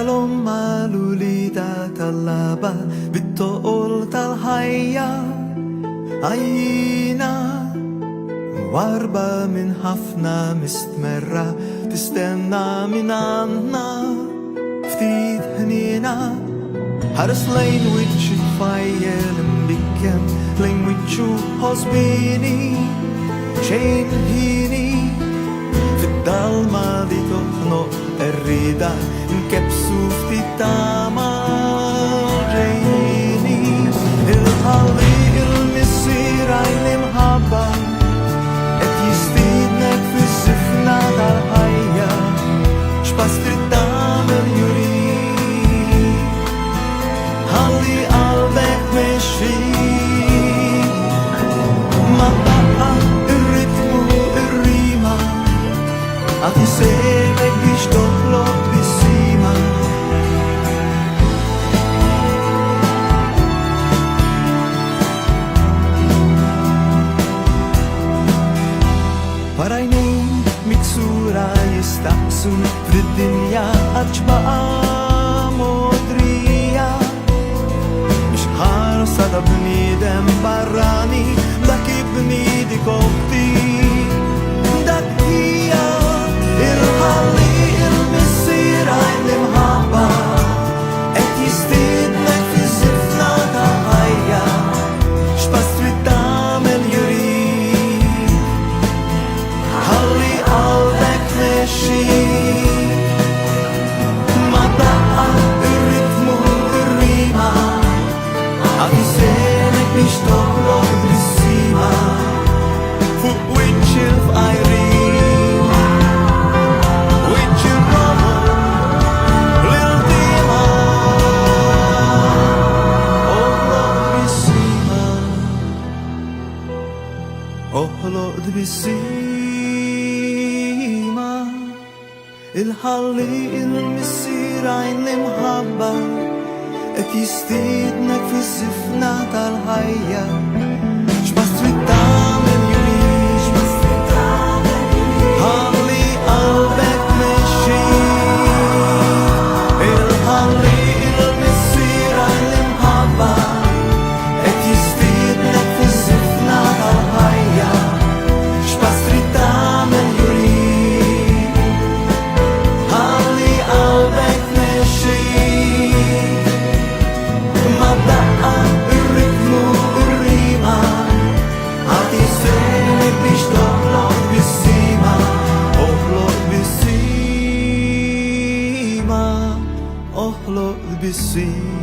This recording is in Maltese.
שלום malulida talaba bitol talhaya ayina warba min hafna mistmerra tistenna min anna ftid hnina Harslain which fire and bikem ling whichu hosbini chain hini fidalma dito no errida in kepsuf titama reini il hali il misira ilim haba et yistidnek fysifna dar haya spastridam el yuri hali alvek meshi mata'a الريتمو الريمة أتسيبك بيشتغلط بالسيمة Paraynin miksura yistaqsun fid-dinja aġbaqa modrija Mix ħarsa ta' bniedem barrani dak ibniedi kokti dak hija il-ħalli il-missira l-imħabba et jistidnek fi zifna ta' ħajja x'pass trid tagħmel jurid ħalli qalbek mexxi ma daqqa ir-ritmu ir-rima għad jisemek biex toħloq bis-sima fuq wiċċ il-fqajrin wiċċ ir-romon lil-dima oħloq bis-sima il-ħalli il-missirajn l-imħabba et jistidnek fi zifna tal-ħajja x'pass trid tagħmel jurix ħalli qalbek mexxi il-ħalli il-missirajn l-imħabba et jistidnek fi zifna tal-ħajja x'pass trid tagħmel jurix ħalli qalbek mexxi ma daqqa ir-ritmu ir-rima għad jisemek biex toħloq bis-sima oħloq bis-sima oħloq bis-sima